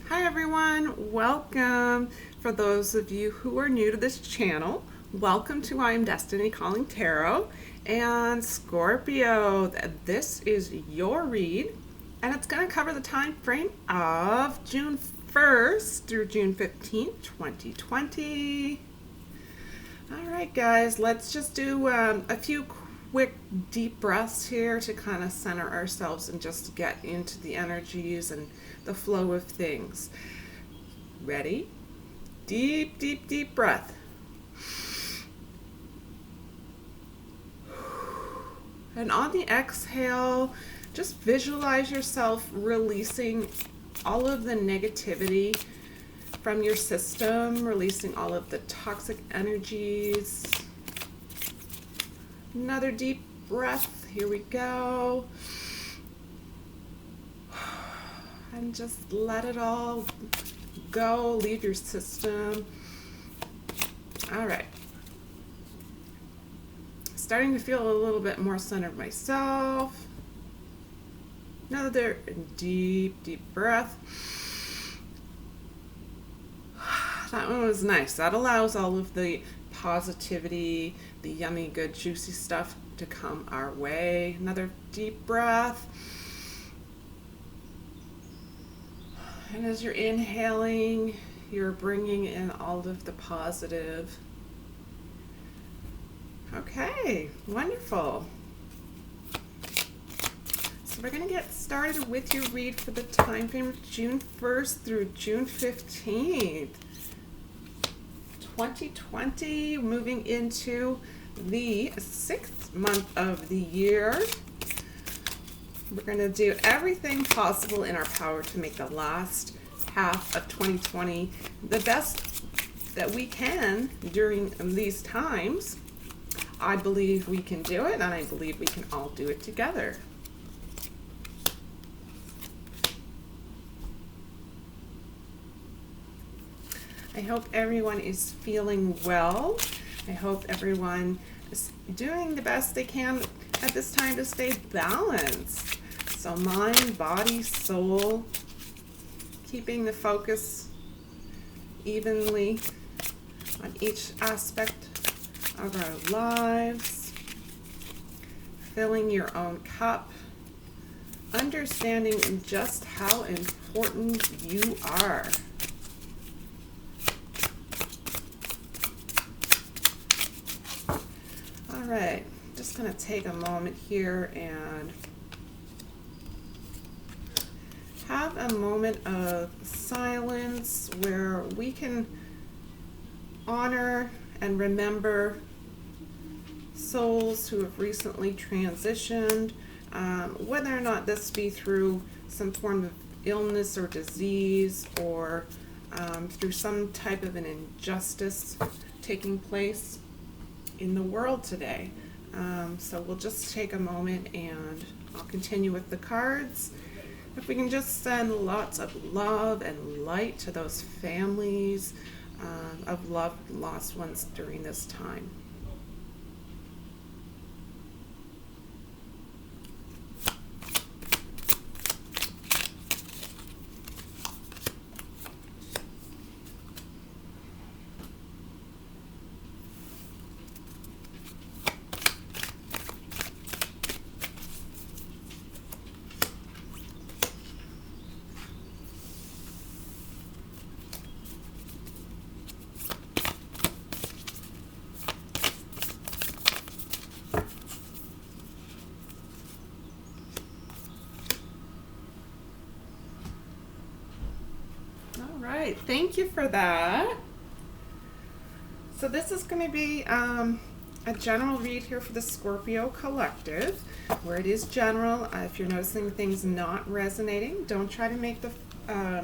Hi everyone, welcome. For those of you who are new to this channel, welcome to I Am Destiny Calling Tarot and Scorpio. This is your read and it's going to cover the time frame of June 1st through June 15th, 2020. All right guys, let's just do a few quick deep breaths here to kind of center ourselves and just get into the energies and the flow of things. Ready? Deep, deep, deep breath. And on the exhale, just visualize yourself releasing all of the negativity from your system, releasing all of the toxic energies. Another deep breath. Here we go. And just let it all go. Leave your system. All right. Starting to feel a little bit more centered myself. Another deep, deep breath. That one was nice. That allows all of the positivity, the yummy, good, juicy stuff to come our way. Another deep breath. And as you're inhaling, you're bringing in all of the positive. Okay, wonderful. So we're going to get started with your read for the time frame of June 1st through June 15th. 2020, moving into the 6th month of the year. We're going to do everything possible in our power to make the last half of 2020 the best that we can during these times. I believe we can do it, and I believe we can all do it together. I hope everyone is feeling well. I hope everyone is doing the best they can at this time to stay balanced. So mind, body, soul, keeping the focus evenly on each aspect of our lives, filling your own cup, understanding just how important you are. All right, just going to take a moment here and have a moment of silence where we can honor and remember souls who have recently transitioned, whether or not this be through some form of illness or disease or through some type of an injustice taking place in the world today. So we'll just take a moment and I'll continue with the cards. If we can just send lots of love and light to those families of loved lost ones during this time. All right, thank you for that. So this is going to be a general read here for the Scorpio collective, where it is general. If you're noticing things not resonating, don't try to make the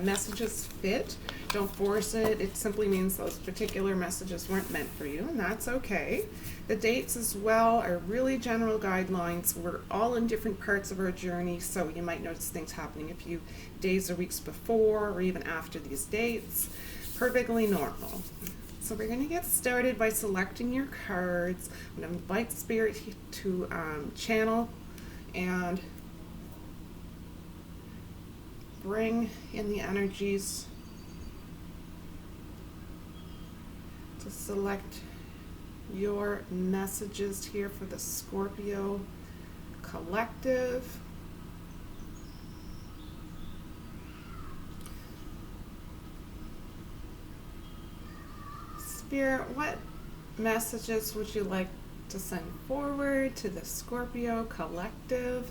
messages fit. Don't force it. It simply means those particular messages weren't meant for you, and that's okay. The dates as well are really general guidelines. We're all in different parts of our journey, so you might notice things happening a few days or weeks before or even after these dates. Perfectly normal. So we're going to get started by selecting your cards. I'm going to invite Spirit to channel and bring in the energies select your messages here for the Scorpio collective. Spirit, what messages would you like to send forward to the Scorpio collective?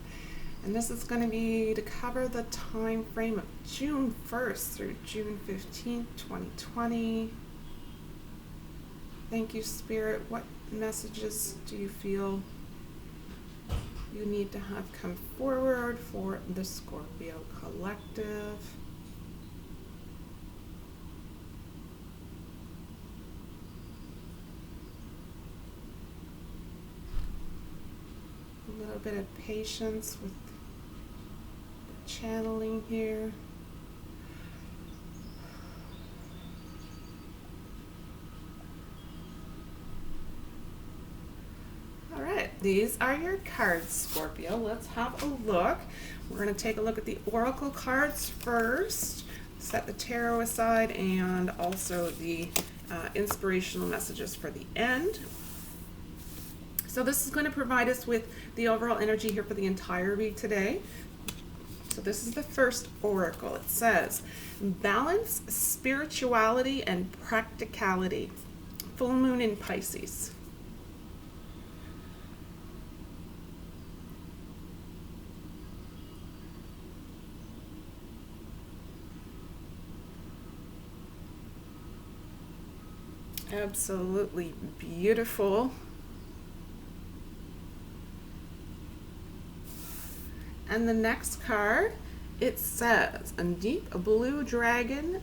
And this is going to be to cover the time frame of June 1st through June 15th, 2020. Thank you, Spirit. What messages do you feel you need to have come forward for the Scorpio collective? A little bit of patience with the channeling here. These are your cards, Scorpio. Let's have a look. We're going to take a look at the Oracle cards first, set the tarot aside, and also the inspirational messages for the end. So this is going to provide us with the overall energy here for the entire week today. So this is the first oracle. It says, balance, spirituality, and practicality. Full moon in Pisces. Absolutely beautiful. And the next card, it says, a deep blue dragon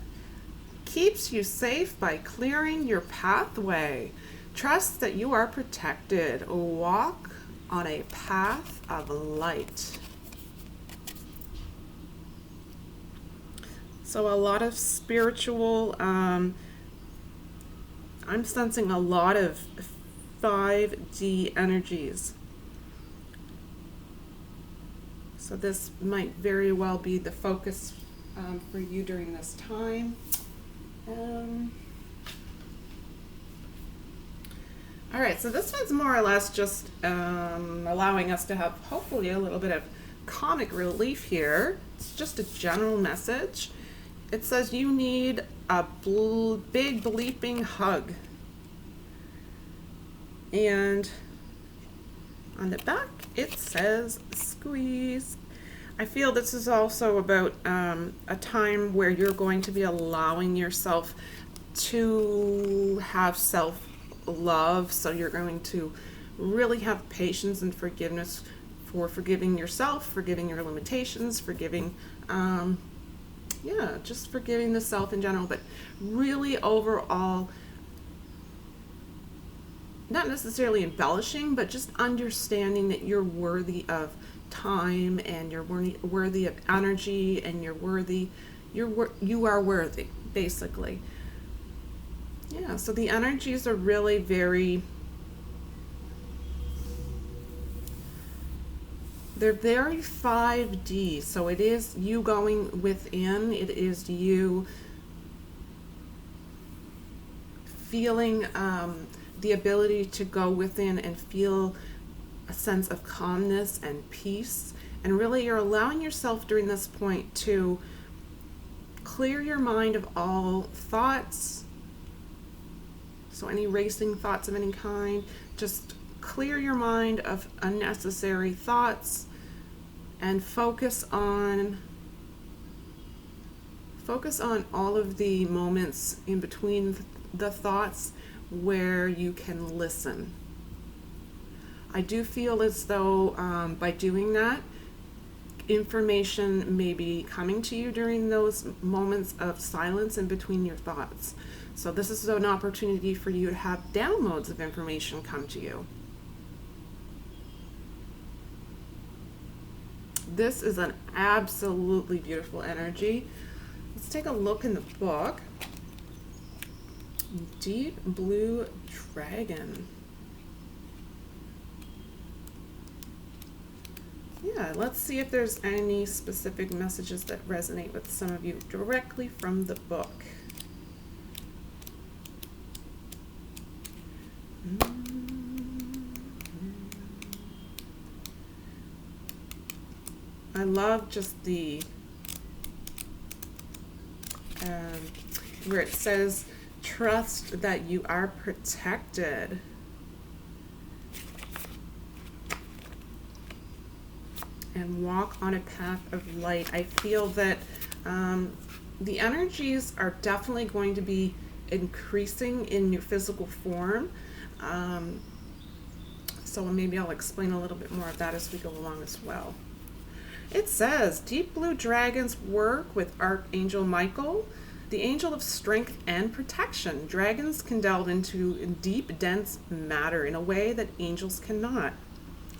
keeps you safe by clearing your pathway. Trust that you are protected. Walk on a path of light. So a lot of spiritual, I'm sensing a lot of 5D energies. So this might very well be the focus for you during this time. All right, so this one's more or less just allowing us to have hopefully a little bit of comic relief here. It's just a general message. It says you need a big bleeping hug. And on the back, it says squeeze. I feel this is also about a time where you're going to be allowing yourself to have self-love. So you're going to really have patience and forgiveness for forgiving yourself, forgiving your limitations, forgiving just forgiving the self in general, but really overall, not necessarily embellishing, but just understanding that you're worthy of time and you're worthy of energy and you are worthy, basically. Yeah, so the energies are really they're very 5D, so it is you going within, it is you feeling the ability to go within and feel a sense of calmness and peace, and really you're allowing yourself during this point to clear your mind of all thoughts, so any racing thoughts of any kind, just clear your mind of unnecessary thoughts and focus on all of the moments in between the thoughts where you can listen. I do feel as though by doing that, information may be coming to you during those moments of silence in between your thoughts. So this is an opportunity for you to have downloads of information come to you. This is an absolutely beautiful energy. Let's take a look in the book. Deep blue dragon. Yeah, let's see if there's any specific messages that resonate with some of you directly from the book. I love just the where it says trust that you are protected. And walk on a path of light. I feel that the energies are definitely going to be increasing in your physical form. So maybe I'll explain a little bit more of that as we go along as well. It says, deep blue dragons work with Archangel Michael, the angel of strength and protection. Dragons can delve into deep, dense matter in a way that angels cannot.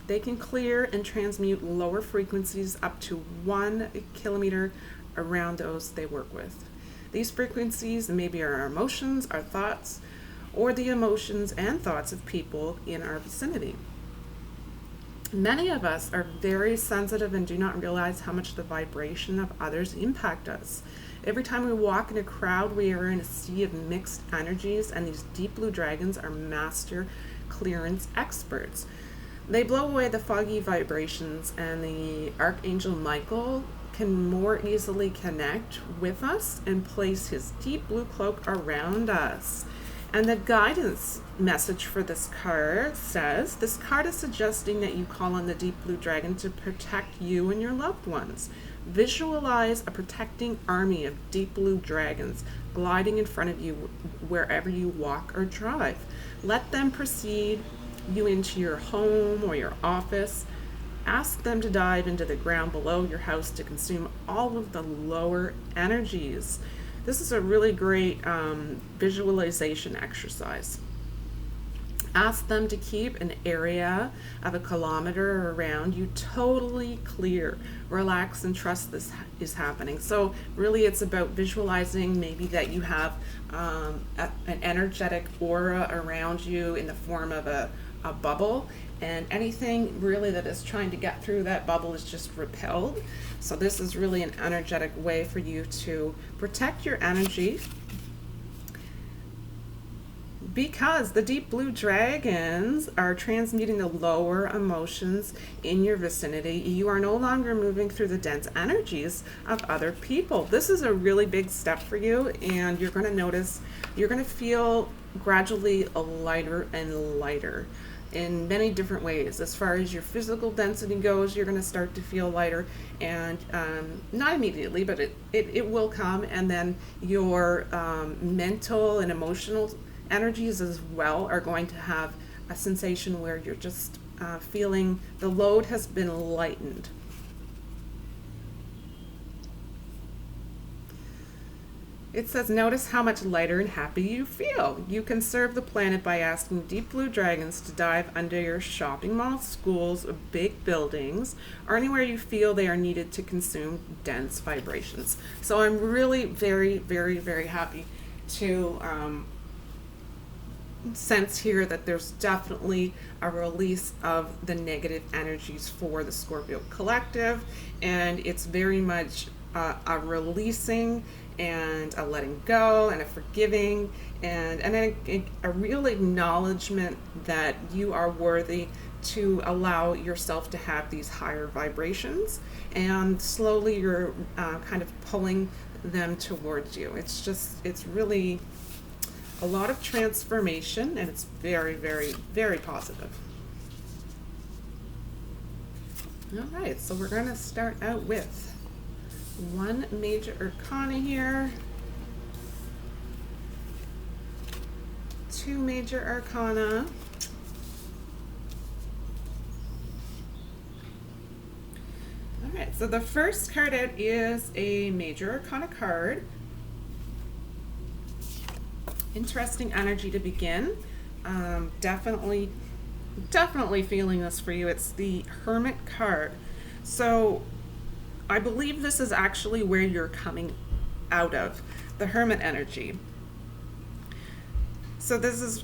They can clear and transmute lower frequencies up to 1 kilometer around those they work with. These frequencies maybe are our emotions, our thoughts, or the emotions and thoughts of people in our vicinity. Many of us are very sensitive and do not realize how much the vibration of others impact us. Every time we walk in a crowd, we are in a sea of mixed energies, and these deep blue dragons are master clearance experts. They blow away the foggy vibrations, and the Archangel Michael can more easily connect with us and place his deep blue cloak around us. And the guidance message for this card says, this card is suggesting that you call on the deep blue dragon to protect you and your loved ones. Visualize a protecting army of deep blue dragons gliding in front of you wherever you walk or drive. Let them precede you into your home or your office. Ask them to dive into the ground below your house to consume all of the lower energies. This is a really great visualization exercise. Ask them to keep an area of 1 kilometer around you totally clear. Relax and trust this is happening. So really it's about visualizing maybe that you have an energetic aura around you in the form of a bubble, and anything really that is trying to get through that bubble is just repelled. So this is really an energetic way for you to protect your energy, because the deep blue dragons are transmuting the lower emotions in your vicinity. You are no longer moving through the dense energies of other people. This is a really big step for you, and you're going to notice, you're going to feel gradually lighter and lighter in many different ways. As far as your physical density goes, you're going to start to feel lighter, and not immediately, but it will come. And then your mental and emotional energies as well are going to have a sensation where you're just feeling the load has been lightened. It says, notice how much lighter and happy you feel. You can serve the planet by asking deep blue dragons to dive under your shopping malls, schools, big buildings, or anywhere you feel they are needed to consume dense vibrations. So I'm really very, very, very happy to sense here that there's definitely a release of the negative energies for the Scorpio collective, and it's very much a releasing and a letting go and a forgiving and a real acknowledgement that you are worthy to allow yourself to have these higher vibrations, and slowly you're kind of pulling them towards you. It's really a lot of transformation, and it's very, very, very positive. All right, so we're going to start out with one major arcana here, two major arcana, all right, so the first card out is a major arcana card. Interesting energy to begin. Definitely feeling this for you. It's the Hermit card. So I believe this is actually where you're coming out of, the Hermit energy. So this is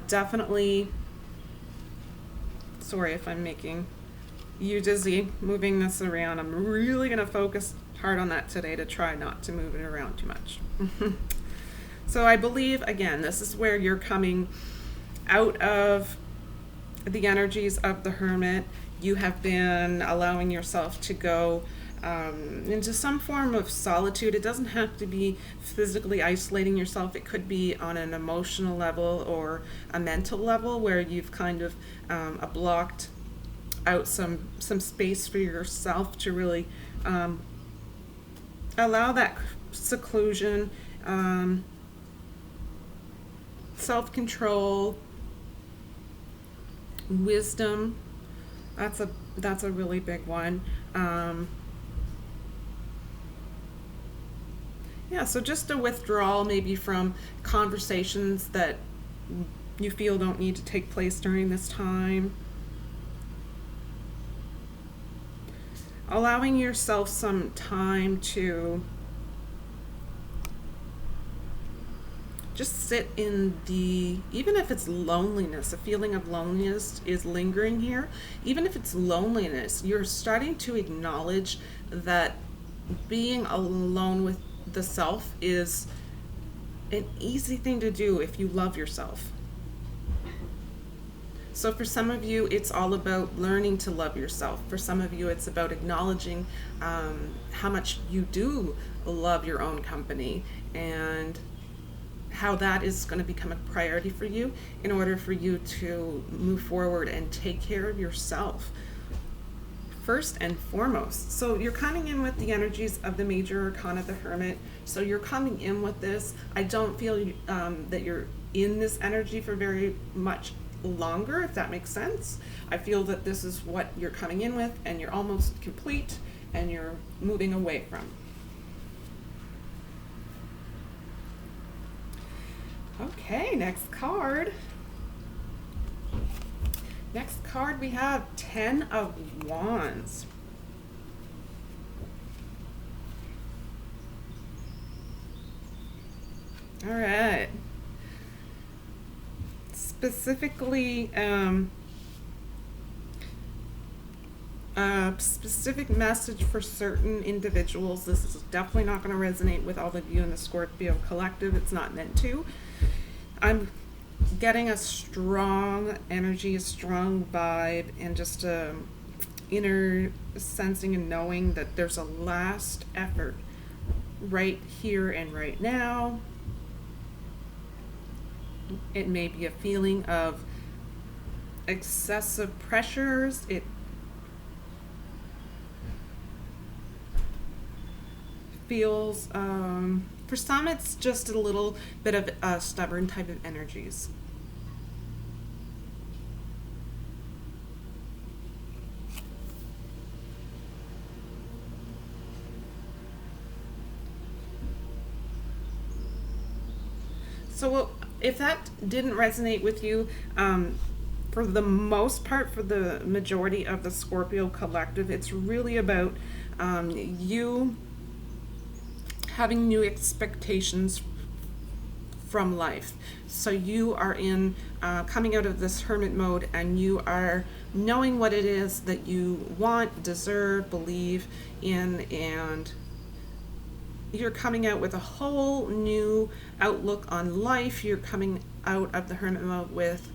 definitely, sorry if I'm making you dizzy moving this around. I'm really going to focus hard on that today to try not to move it around too much. So I believe, again, this is where you're coming out of the energies of the Hermit. You have been allowing yourself to go into some form of solitude. It doesn't have to be physically isolating yourself. It could be on an emotional level or a mental level where you've kind of blocked out some space for yourself to really allow that seclusion, self-control, wisdom. That's a really big one. Yeah, so just a withdrawal maybe from conversations that you feel don't need to take place during this time. Allowing yourself some time to just sit in even if it's loneliness, a feeling of loneliness is lingering here. Even if it's loneliness, you're starting to acknowledge that being alone with the self is an easy thing to do if you love yourself. So for some of you, it's all about learning to love yourself. For some of you, it's about acknowledging how much you do love your own company and how that is going to become a priority for you in order for you to move forward and take care of yourself first and foremost. So you're coming in with the energies of the Major Arcana, the Hermit. So you're coming in with this. I don't feel that you're in this energy for very much longer, if that makes sense. I feel that this is what you're coming in with and you're almost complete and you're moving away from. Okay, next card. Next card we have 10 of Wands. All right. Specifically, a specific message for certain individuals. This is definitely not going to resonate with all of you in the Scorpio collective. It's not meant to. I'm getting a strong energy, a strong vibe, and just a inner sensing and knowing that there's a last effort right here and right now. It may be a feeling of excessive pressures. It feels, for some, it's just a little bit of stubborn type of energies. So if that didn't resonate with you, for the most part, for the majority of the Scorpio collective, it's really about you having new expectations from life. So you are in coming out of this hermit mode and you are knowing what it is that you want, deserve, believe in, and you're coming out with a whole new outlook on life. You're coming out of the hermit mode with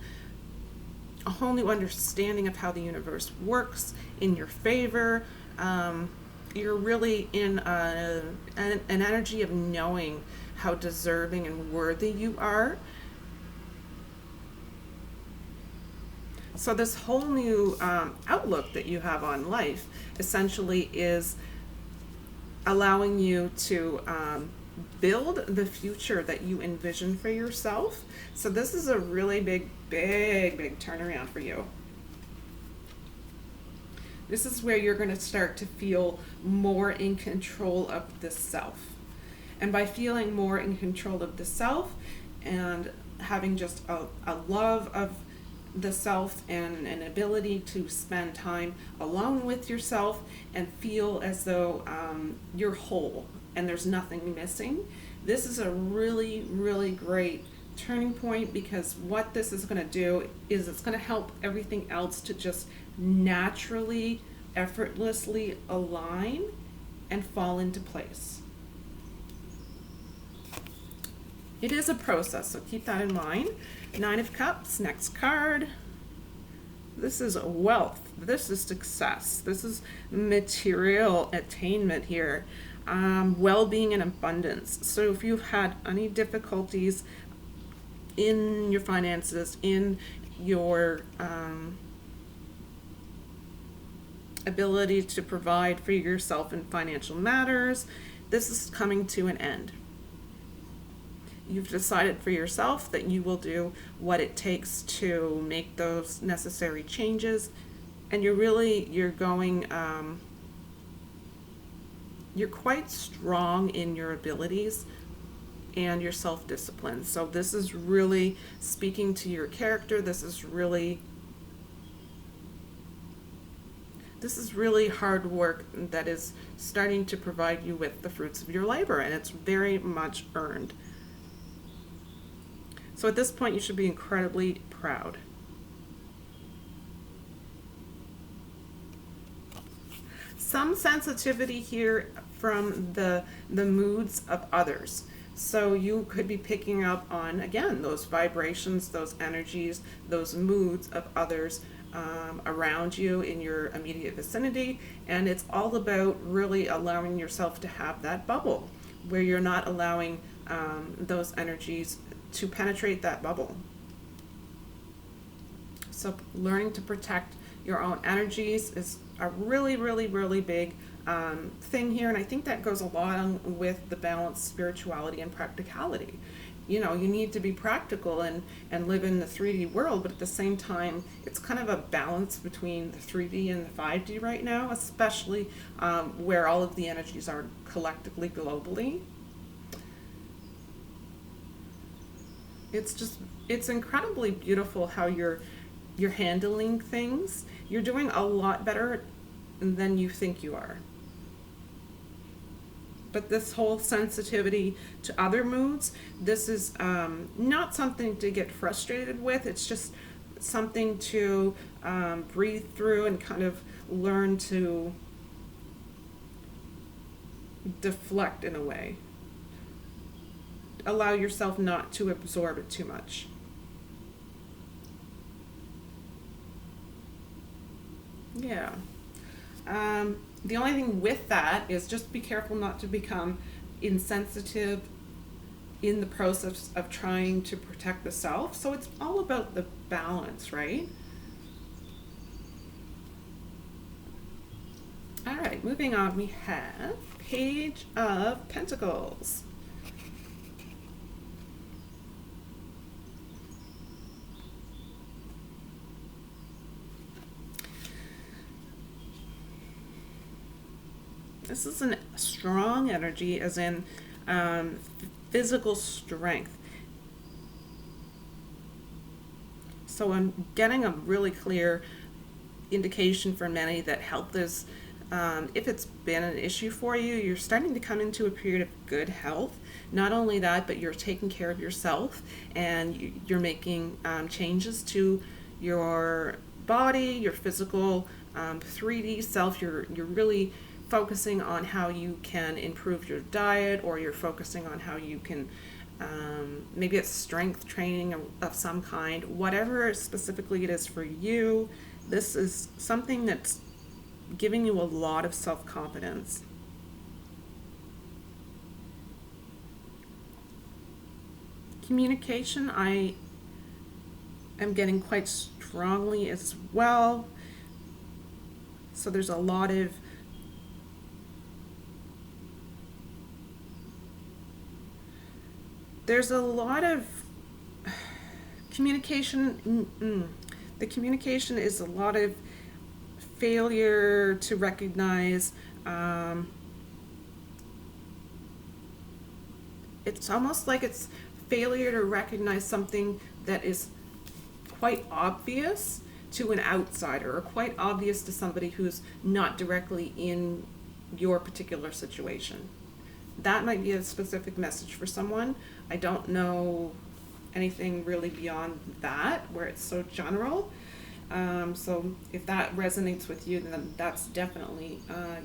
a whole new understanding of how the universe works in your favor. You're really in an energy of knowing how deserving and worthy you are. So this whole new outlook that you have on life essentially is allowing you to build the future that you envision for yourself. So this is a really big turnaround for you. This is where you're going to start to feel more in control of the self. And by feeling more in control of the self and having just a love of the self and an ability to spend time alone with yourself and feel as though you're whole and there's nothing missing. This is a really great turning point, because what this is going to do is it's going to help everything else to just naturally, effortlessly align and fall into place. It is a process, so keep that in mind. Nine of Cups, next card. This is wealth. This is success. This is material attainment here. Well-being and abundance. So if you've had any difficulties in your finances, in your ability to provide for yourself in financial matters, this is coming to an end. You've decided for yourself that you will do what it takes to make those necessary changes, and you're going, you're quite strong in your abilities and your self-discipline. So this is really speaking to your character. This is really hard work that is starting to provide you with the fruits of your labor, and it's very much earned. So at this point, you should be incredibly proud. Some sensitivity here from the moods of others. So you could be picking up on, again, those vibrations, those energies, those moods of others around you in your immediate vicinity. And it's all about really allowing yourself to have that bubble where you're not allowing those energies to penetrate that bubble. So learning to protect your own energies is a really, really, really big thing here. And I think that goes along with the balance, spirituality, and practicality. You know, you need to be practical and live in the 3D world, but at the same time, it's kind of a balance between the 3D and the 5D right now, especially where all of the energies are collectively, globally. It's incredibly beautiful how you're handling things. You're doing a lot better than you think you are. But this whole sensitivity to other moods, this is not something to get frustrated with. It's just something to breathe through and kind of learn to deflect in a way. Allow yourself not to absorb it too much. Yeah. The only thing with that is just be careful not to become insensitive in the process of trying to protect the self. So it's all about the balance, right? All right, moving on, we have Page of Pentacles. This is a strong energy, as in physical strength. So I'm getting a really clear indication for many that health is, if it's been an issue for you, you're starting to come into a period of good health. Not only that, but you're taking care of yourself, and you're making changes to your body, your physical 3D self. You're really focusing on how you can improve your diet, or you're focusing on how you can maybe it's strength training of some kind. Whatever specifically it is for you, this is something that's giving you a lot of self-confidence. Communication, I am getting quite strongly as well. So there's a lot of communication. The communication is a lot of failure to recognize. It's almost like it's failure to recognize something that is quite obvious to an outsider, or quite obvious to somebody who's not directly in your particular situation. That might be a specific message for someone. I don't know anything really beyond that, where it's so general. So if that resonates with you, then that's definitely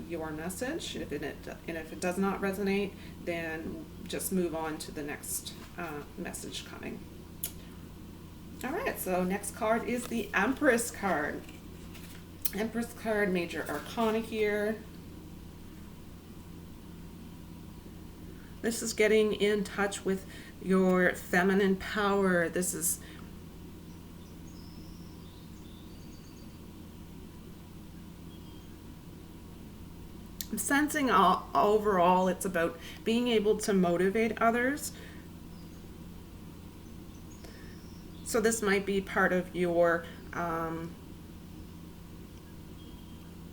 your message. And if it does not resonate, then just move on to the next message coming. All right, so next card is the Empress card. Empress card, major arcana here. This is getting in touch with your feminine power. This is I'm sensing overall it's about being able to motivate others. So this might be part of your,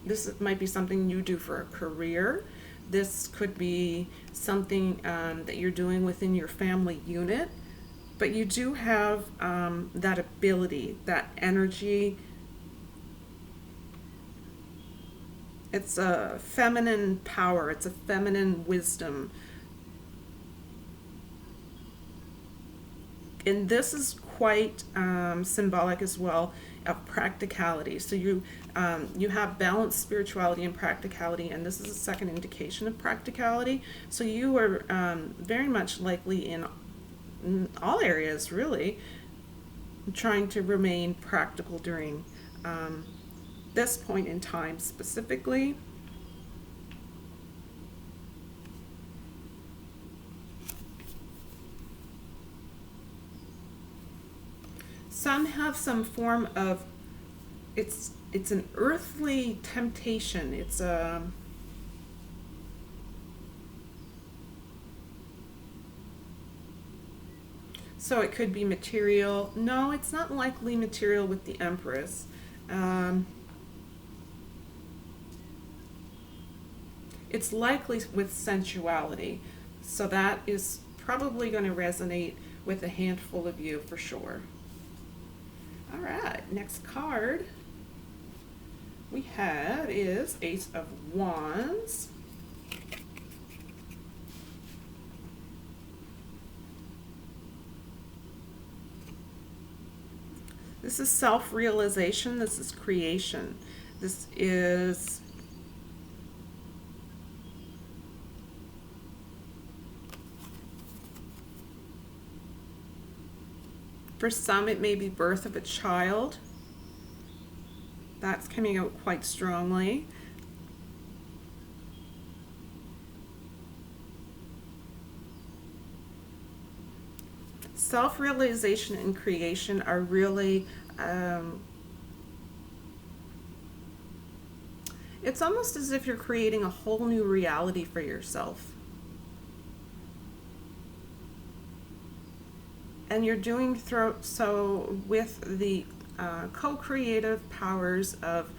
this might be something you do for a career. This could be something that you're doing within your family unit. But you do have that ability, that energy. It's a feminine power. It's a feminine wisdom. And this is quite symbolic as well of practicality. So you have balanced spirituality and practicality, and this is a second indication of practicality. So you are very much likely in all areas, really, trying to remain practical during this point in time specifically. Some have some form of, it's an earthly temptation. It's a so it could be material. No, it's not likely material with the Empress. It's likely with sensuality. So that is probably going to resonate with a handful of you for sure. All right, next card we have is Ace of Wands. This is self-realization. This is creation. This is for some, it may be birth of a child. That's coming out quite strongly. Self-realization and creation are really, it's almost as if you're creating a whole new reality for yourself. And you're doing so with the co-creative powers of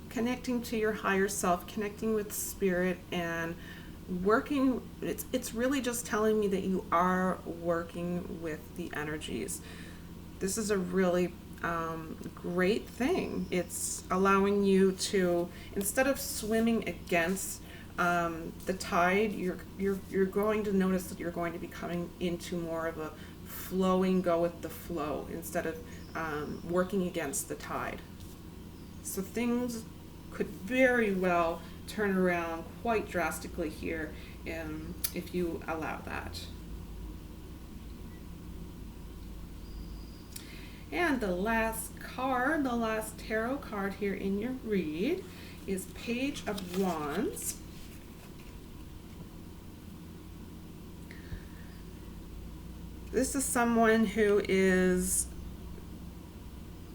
connecting to your higher self, connecting with spirit, and working. It's really just telling me that you are working with the energies. This is a really great thing. It's allowing you to, instead of swimming against the tide, you're going to notice that you're going to be coming into more of a flowing, go with the flow instead of working against the tide. So things could very well turn around quite drastically here if you allow that. And the last card, the last tarot card here in your read is Page of Wands. This is someone who is,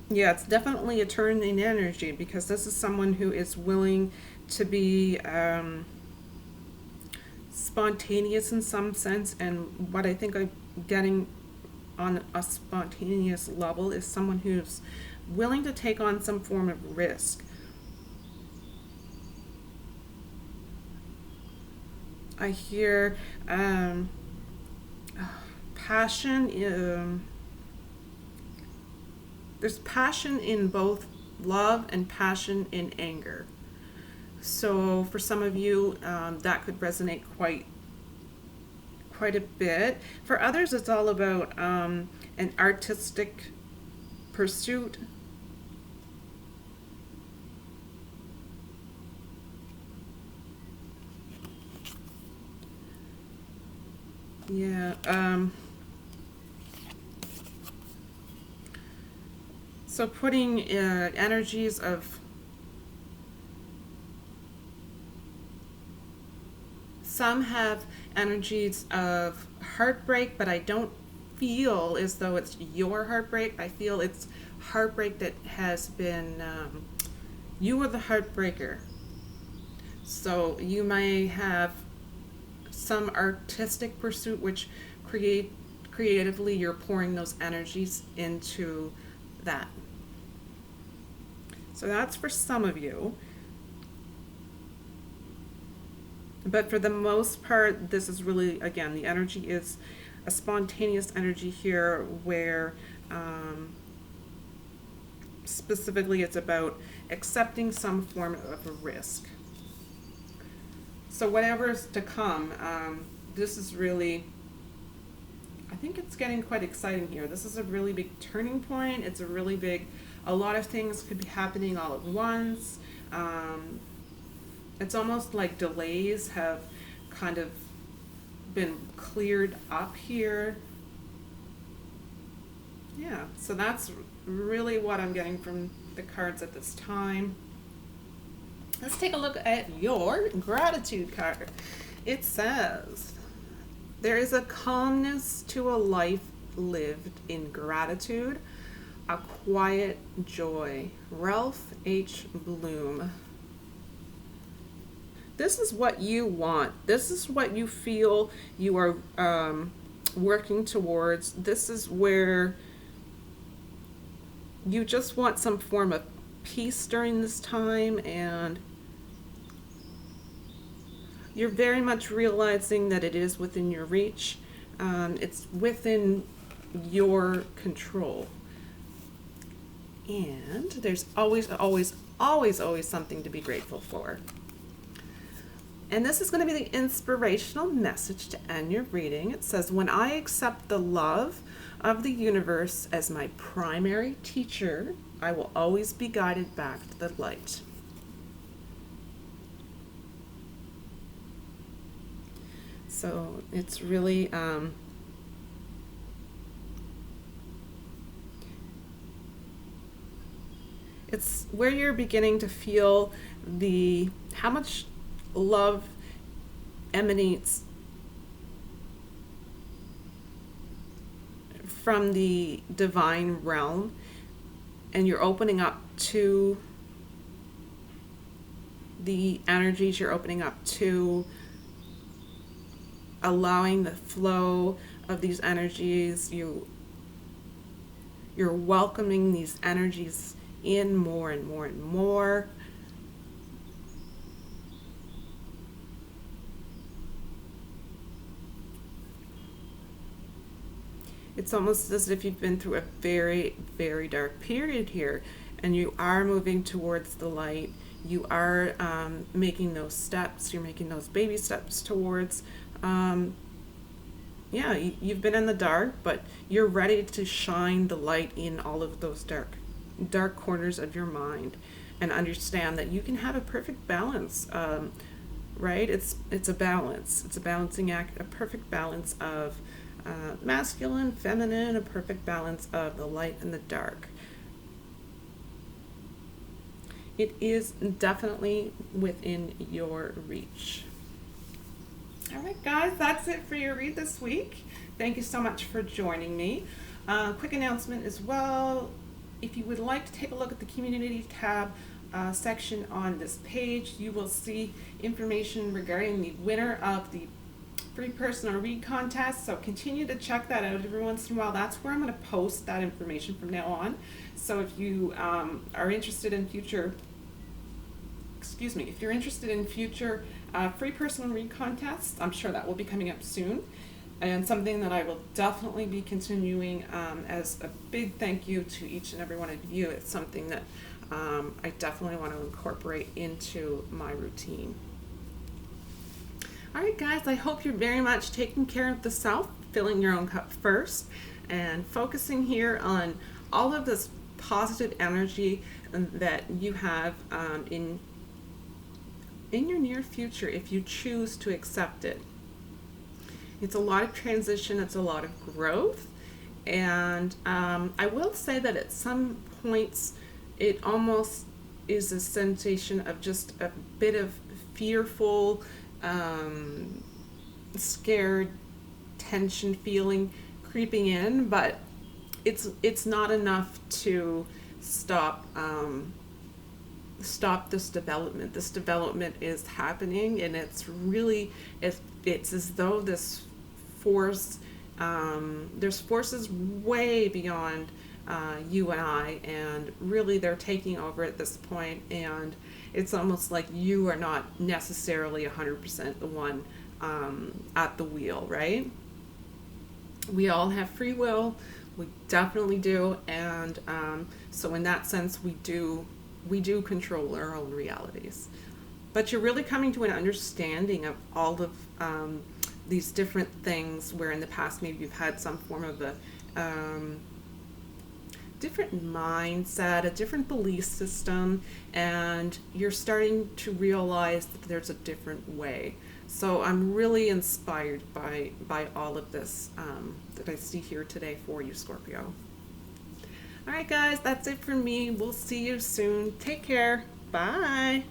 yeah, it's definitely a turn in energy, because this is someone who is willing to be spontaneous in some sense. And what I think I'm getting on a spontaneous level is someone who's willing to take on some form of risk. I hear passion. There's passion in both love and passion in anger. So for some of you, that could resonate quite a bit. For others, it's all about an artistic pursuit. Yeah. So putting energies of, some have energies of heartbreak, but I don't feel as though it's your heartbreak. I feel it's heartbreak that has been, you were the heartbreaker. So you may have some artistic pursuit which creatively you're pouring those energies into that. So that's for some of you. But for the most part, this is really, again, the energy is a spontaneous energy here where specifically it's about accepting some form of a risk. So whatever is to come, this is really, I think it's getting quite exciting here. This is a really big turning point. It's a really big, a lot of things could be happening all at once. It's almost like delays have kind of been cleared up here. Yeah, so that's really what I'm getting from the cards at this time. Let's take a look at your gratitude card. It says, there is a calmness to a life lived in gratitude, a quiet joy. Ralph H. Bloom. This is what you want. This is what you feel you are working towards. This is where you just want some form of peace during this time, and you're very much realizing that it is within your reach. It's within your control. And there's always, always, always, always something to be grateful for. And this is going to be the inspirational message to end your reading. It says, when I accept the love of the universe as my primary teacher, I will always be guided back to the light. So it's really, it's where you're beginning to feel how much love emanates from the divine realm, and you're opening up to the energies, you're opening up to allowing the flow of these energies. You're welcoming these energies in more and more and more. It's almost as if you've been through a very, very dark period here, and you are moving towards the light. You are making those steps. You're making those baby steps towards, you've been in the dark, but you're ready to shine the light in all of those dark corners of your mind, and understand that you can have a perfect balance, right? It's a balance. It's a balancing act, a perfect balance of masculine, feminine, a perfect balance of the light and the dark. It is definitely within your reach. All right, guys, that's it for your read this week. Thank you so much for joining me. Quick announcement as well. If you would like to take a look at the community tab section on this page, you will see information regarding the winner of the free personal read contest. So continue to check that out every once in a while. That's where I'm going to post that information from now on. So if you are interested in future, if you're interested in future free personal read contests, I'm sure that will be coming up soon, and something that I will definitely be continuing as a big thank you to each and every one of you. It's something that I definitely want to incorporate into my routine. All right, guys, I hope you're very much taking care of the self, filling your own cup first, and focusing here on all of this positive energy that you have in your near future if you choose to accept it. It's a lot of transition, it's a lot of growth. And I will say that at some points, it almost is a sensation of just a bit of fearful, scared, tension feeling creeping in, but it's not enough to stop stop this development. This development is happening, and it's really it's as though this force there's forces way beyond you and I, and really they're taking over at this point, and it's almost like you are not necessarily 100% the one at the wheel, right? We all have free will, we definitely do, and so in that sense we do control our own realities. But you're really coming to an understanding of all of these different things where in the past maybe you've had some form of a different mindset, a different belief system, and you're starting to realize that there's a different way. So I'm really inspired by all of this that I see here today for you, Scorpio. All right, guys, that's it for me. We'll see you soon. Take care. Bye.